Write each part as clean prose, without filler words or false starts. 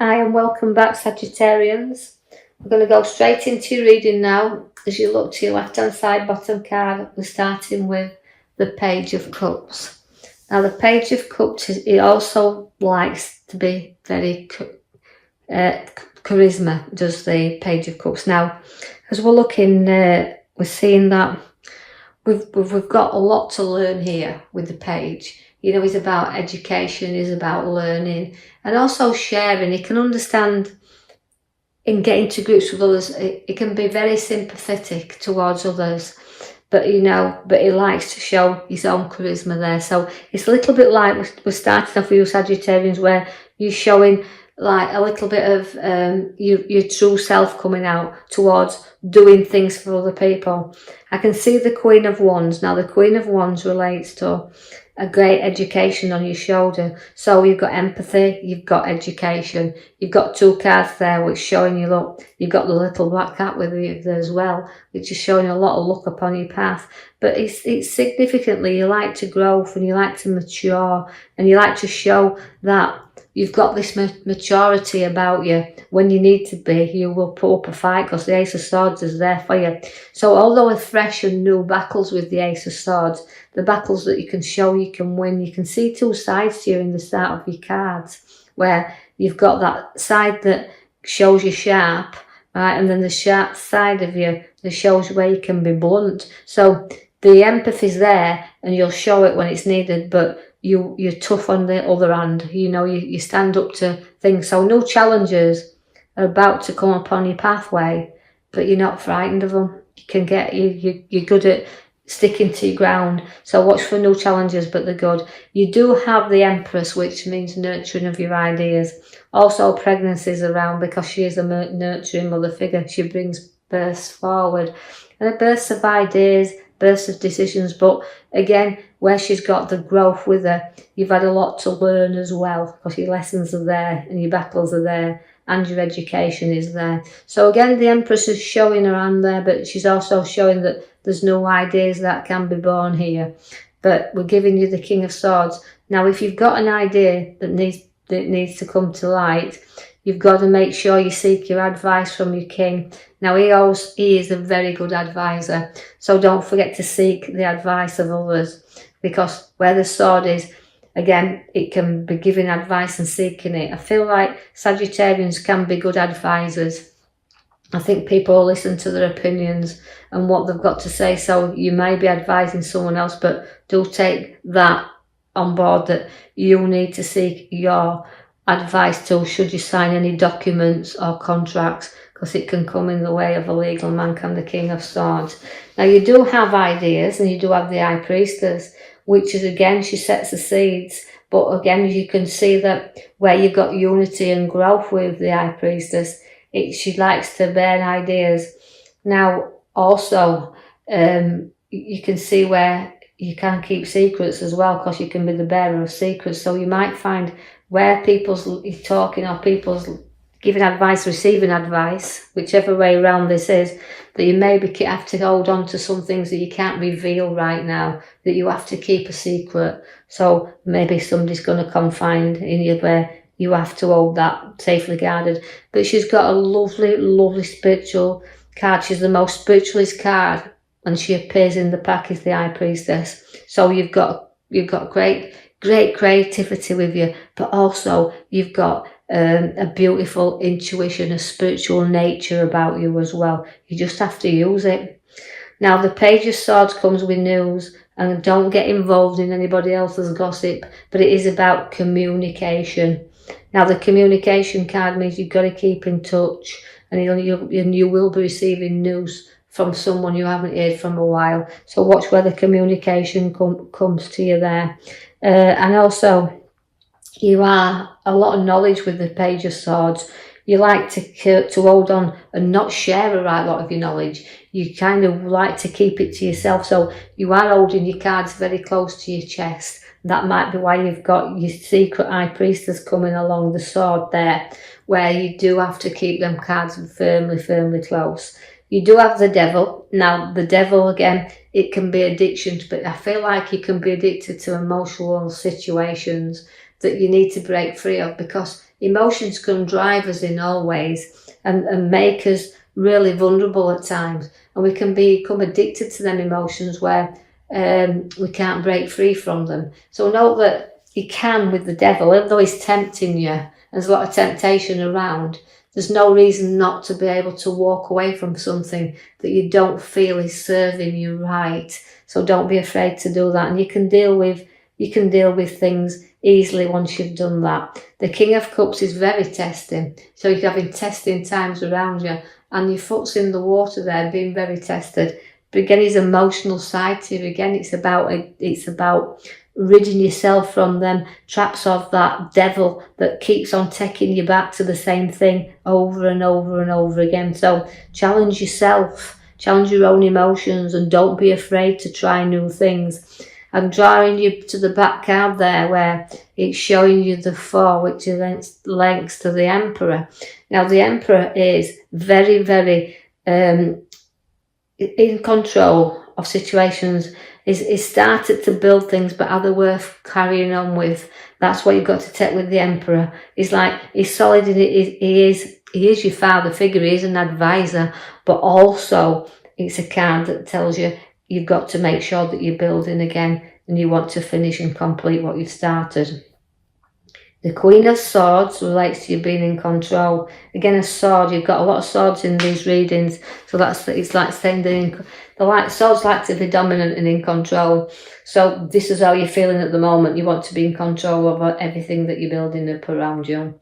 Hi and welcome back, Sagittarians. We're going to go straight into your reading now. As you look to your left hand side bottom card, we're starting with the Page of Cups. Now the Page of Cups, it also likes to be very charisma, does the Page of Cups. Now as we're looking, we're seeing that we've got a lot to learn here with the page. You know, it's about education, it's about learning and also sharing. He can understand in getting to grips with others. It can be very sympathetic towards others, but he likes to show his own charisma there. So it's a little bit like we're starting off with you Sagittarians, where you're showing like a little bit of your true self coming out towards doing things for other people. I can see the Queen of Wands. Now the Queen of Wands relates to a great education on your shoulder. So you've got empathy, you've got education, you've got two cards there which showing you, look, you've got the little black cat with you there as well, which is showing a lot of luck upon your path. But it's significantly, you like to grow and you like to mature and you like to show that you've got this maturity about you. When you need to be, you will put up a fight because the Ace of Swords is there for you. So although with fresh and new battles with the Ace of Swords, the battles that you can show you can win, you can see two sides to you in the start of your cards, where you've got that side that shows you sharp, right, and then the sharp side of you that shows where you can be blunt. So the empathy's there and you'll show it when it's needed, but you're tough on the other hand. You know, you stand up to things. So no challenges are about to come upon your pathway, but you're not frightened of them. You can get you're good at sticking to your ground. So watch for no challenges, but they're good. You do have the Empress, which means nurturing of your ideas. Also pregnancies around because she is a nurturing mother figure. She brings births forward and a bursts of ideas, bursts of decisions. But again, where she's got the growth with her, you've had a lot to learn as well because your lessons are there and your battles are there and your education is there. So again, the Empress is showing her hand there, but she's also showing that there's no ideas that can be born here. But we're giving you the King of Swords. Now, if you've got an idea that needs to come to light, you've got to make sure you seek your advice from your king. Now, he is a very good advisor. So don't forget to seek the advice of others, because where the sword is, again, it can be giving advice and seeking it. I feel like Sagittarians can be good advisors. I think people listen to their opinions and what they've got to say. So you may be advising someone else, but do take that on board, that you need to seek your advice too should you sign any documents or contracts, because it can come in the way of a legal man, can the King of Swords. Now you do have ideas and you do have the High Priestess, which is again, she sets the seeds. But again, you can see that where you've got unity and growth with the High Priestess, she likes to bear ideas. Now also, you can see where you can keep secrets as well, because you can be the bearer of secrets. So you might find where people's talking or people's giving advice, receiving advice, whichever way around this is, that you maybe have to hold on to some things that you can't reveal right now, that you have to keep a secret. So maybe somebody's going to confide in you where you have to hold that safely guarded. But she's got a lovely, lovely spiritual card. She's the most spiritualist card, and she appears in the pack as the High Priestess. So you've got great creativity with you, but also you've got a beautiful intuition, a spiritual nature about you as well. You just have to use it. Now the Page of Swords comes with news, and don't get involved in anybody else's gossip, but it is about communication. Now the communication card means you've got to keep in touch, and you will be receiving news from someone you haven't heard from a while. So watch where the communication comes to you there. And also, you are a lot of knowledge with the Page of Swords. You like to hold on and not share a right lot of your knowledge. You kind of like to keep it to yourself. So you are holding your cards very close to your chest. That might be why you've got your secret High Priestess coming along the sword there, where you do have to keep them cards firmly close. You do have the Devil. Now, the Devil, again, it can be addictions, but I feel like you can be addicted to emotional situations that you need to break free of, because Emotions can drive us in all ways and make us really vulnerable at times. And we can become addicted to them emotions where we can't break free from them. So know that you can with the devil, even though he's tempting you, there's a lot of temptation around. There's no reason not to be able to walk away from something that you don't feel is serving you right. So don't be afraid to do that. And you can deal with things easily once you've done that. The King of Cups is very testing. So you're having testing times around you, and your foot's in the water there, being very tested. But again, his emotional side to you. Again, it's about ridding yourself from them traps of that devil that keeps on taking you back to the same thing over and over and over again. So challenge yourself, challenge your own emotions, and don't be afraid to try new things. I'm drawing you to the back card there where it's showing you the 4, which is links to the Emperor. Now the Emperor is very, very in control of situations. Is started to build things, but are they worth carrying on with? That's what you've got to take with the Emperor. He's solid in it. He is your father figure. He is an advisor, but also it's a card that tells you you've got to make sure that you're building again and you want to finish and complete what you've started. The Queen of Swords relates to you being in control. Again, a sword. You've got a lot of swords in these readings, so it's like saying swords like to be dominant and in control. So this is how you're feeling at the moment. You want to be in control of everything that you're building up around you.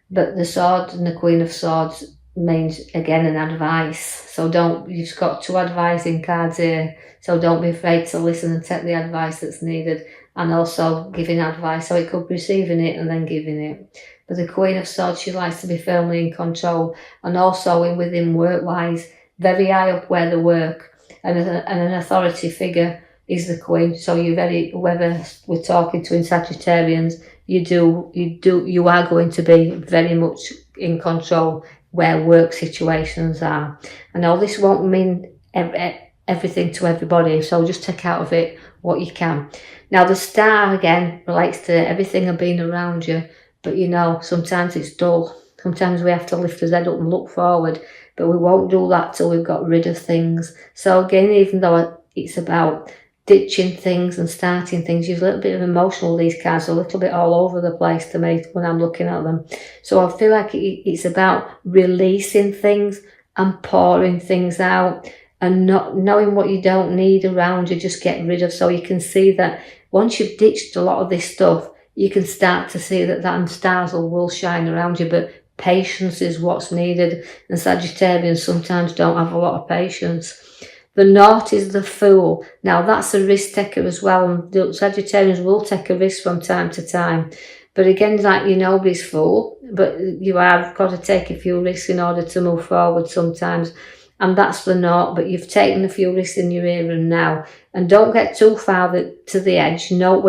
But the sword and the Queen of Swords means, again, an advice. So you've got 2 advising cards here. So don't be afraid to listen and take the advice that's needed. And also giving advice, so it could be receiving it and then giving it. But the Queen of Swords, she likes to be firmly in control, and also within work-wise, very high up where they work, and an authority figure is the Queen. So whoever we're talking to in Sagittarians, you are going to be very much in control where work situations are. I know this won't mean everything to everybody, so just take out of it what you can. Now the Star again relates to everything and being around you, but sometimes it's dull. Sometimes we have to lift our head up and look forward, but we won't do that till we've got rid of things. So again, even though it's about ditching things and starting things, you're a little bit of emotional, these cards are a little bit all over the place to me when I'm looking at them. So I feel like it's about releasing things and pouring things out, and not knowing what you don't need around you, just get rid of. So you can see that once you've ditched a lot of this stuff, you can start to see that stars will shine around you. But patience is what's needed, and Sagittarians sometimes don't have a lot of patience. The North is the Fool. Now that's a risk taker as well, and Sagittarians will take a risk from time to time. But again, you're nobody's fool, but you have got to take a few risks in order to move forward sometimes. And that's the North, but you've taken a few risks in your here and now. And don't get too far to the edge. Note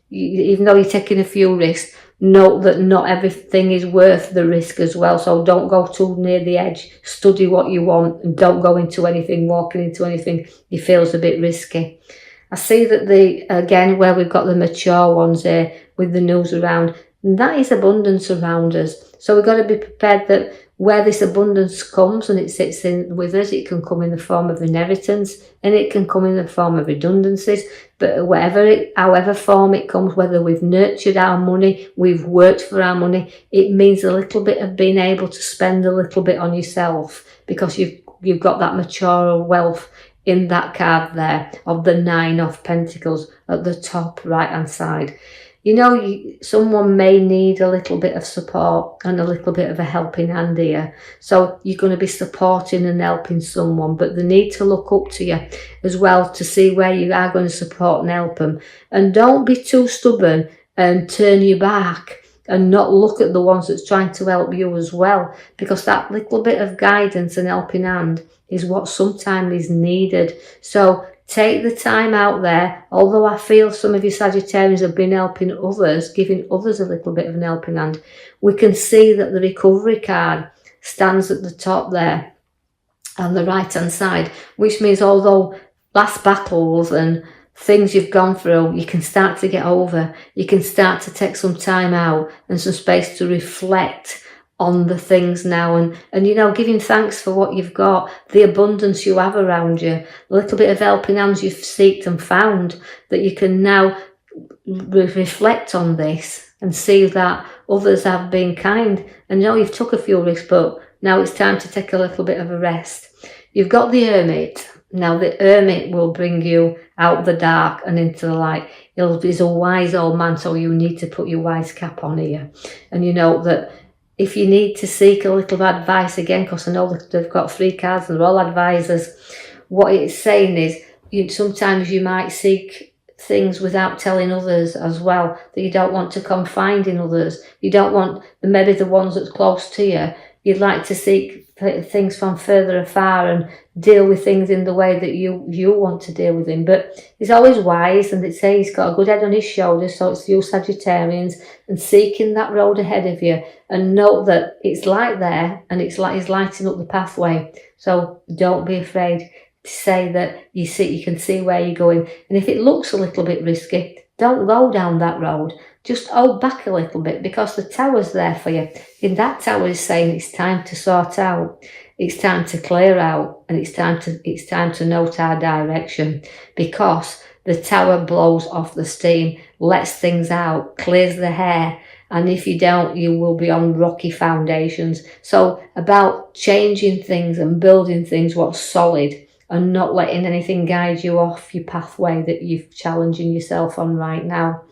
even though you're taking a few risks, note that not everything is worth the risk as well. So don't go too near the edge. Study what you want, and don't go walking into anything you feel is a bit risky. I see that again, where we've got the mature ones here with the news around, and that is abundance around us. So we've got to be prepared that where this abundance comes and it sits in with us, it can come in the form of inheritance, and it can come in the form of redundancies. But however form it comes, whether we've nurtured our money, we've worked for our money, it means a little bit of being able to spend a little bit on yourself, because you've got that mature wealth in that card there of the 9 of Pentacles at the top right hand side. Someone may need a little bit of support and a little bit of a helping hand here. So you're going to be supporting and helping someone, but they need to look up to you as well to see where you are going to support and help them. And don't be too stubborn and turn your back and not look at the ones that's trying to help you as well, because that little bit of guidance and helping hand is what sometimes is needed. So take the time out there. Although I feel some of you Sagittarians have been helping others, giving others a little bit of an helping hand, we can see that the recovery card stands at the top there on the right hand side, which means although last battles and things you've gone through, you can start to get over. You can start to take some time out and some space to reflect on the things now, and you know, giving thanks for what you've got, the abundance you have around you, a little bit of helping hands you've sought and found, that you can now reflect on this and see that others have been kind. And know you've took a few risks, but now it's time to take a little bit of a rest. You've got the Hermit. Now the Hermit will bring you out the dark and into the light. He's a wise old man, so you need to put your wise cap on here. And you know that if you need to seek a little advice again, because I know that they've got 3 cards and they're all advisors, what it's saying is sometimes you might seek things without telling others as well, that you don't want to confide in others. You don't want maybe the ones that's close to you. You'd like to seek things from further afar and deal with things in the way that you want to deal with them. But he's always wise, and they say he's got a good head on his shoulders, so it's you Sagittarians, and seeking that road ahead of you, and note that it's light there, and it's like he's lighting up the pathway. So don't be afraid to say that you can see where you're going. And if it looks a little bit risky, don't go down that road. Just hold back a little bit, because the tower's there for you. And that tower is saying it's time to sort out. It's time to clear out, and it's time to note our direction, because the tower blows off the steam, lets things out, clears the hair. And if you don't, you will be on rocky foundations. So about changing things and building things what's solid, and not letting anything guide you off your pathway that you're challenging yourself on right now.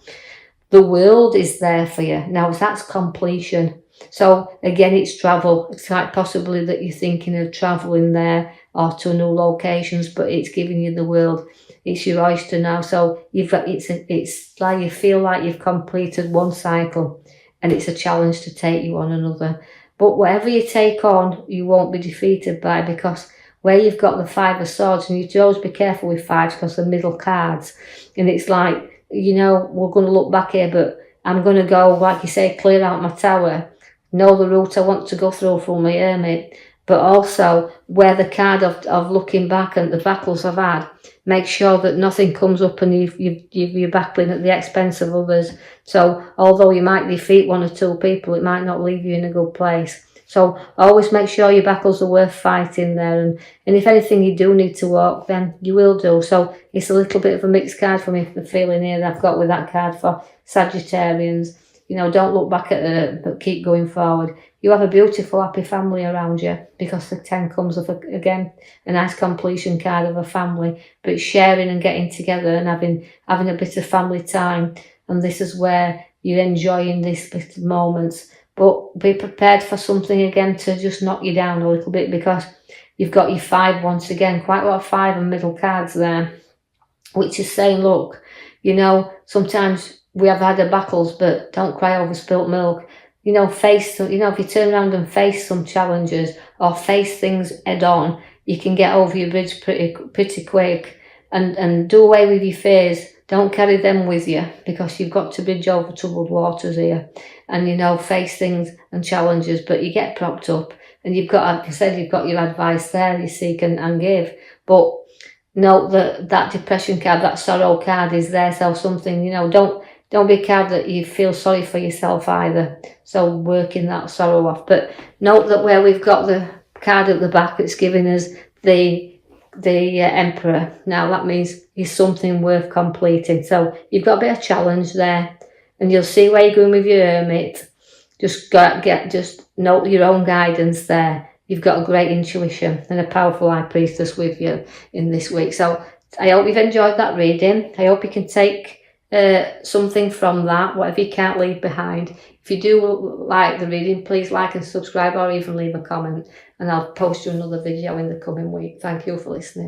The world is there for you. Now that's completion. So again, it's travel. It's like possibly that you're thinking of travelling there or to new locations, but it's giving you the world. It's your oyster now. So it's like you feel like you've completed one cycle, and it's a challenge to take you on another. But whatever you take on, you won't be defeated by, because where you've got the 5 of Swords, and you should always be careful with 5s because they're middle cards, and it's like, you know, we're going to look back here, but I'm going to go, like you say, clear out my tower, know the route I want to go through for my Hermit, but also where the card of looking back and the battles I've had, make sure that nothing comes up and you're battling at the expense of others. So although you might defeat 1 or 2 people, it might not leave you in a good place. So always make sure your battles are worth fighting there, and if anything you do need to walk, then you will do. So it's a little bit of a mixed card for me, the feeling here that I've got with that card for Sagittarians. You know, don't look back at it, but keep going forward. You have a beautiful, happy family around you, because the 10 comes of, again, a nice completion card of a family, but sharing and getting together and having a bit of family time. And this is where you're enjoying this bit of moments. But be prepared for something again to just knock you down a little bit, because you've got your 5 once again, quite a lot of 5 and middle cards there, which is saying, look, you know, sometimes we have had our battles, but don't cry over spilt milk. You know, if you turn around and face some challenges or face things head on, you can get over your bridge pretty quick, and do away with your fears. Don't carry them with you, because you've got to bridge over troubled waters here, and, you know, face things and challenges, but you get propped up, and you've got, like I said, you've got your advice there, you seek and give. But note that depression card, that sorrow card is there, so something, you know, don't be a card that you feel sorry for yourself either. So working that sorrow off. But note that where we've got the card at the back, it's giving us the Emperor. Now that means it's something worth completing. So you've got a bit of challenge there, and you'll see where you're going with your Hermit. Just note your own guidance there. You've got a great intuition and a powerful High Priestess with you in this week. So I hope you've enjoyed that reading. I hope you can take something from that, whatever you can't leave behind. If you do like the reading, please like and subscribe, or even leave a comment, and I'll post you another video in the coming week. Thank you for listening.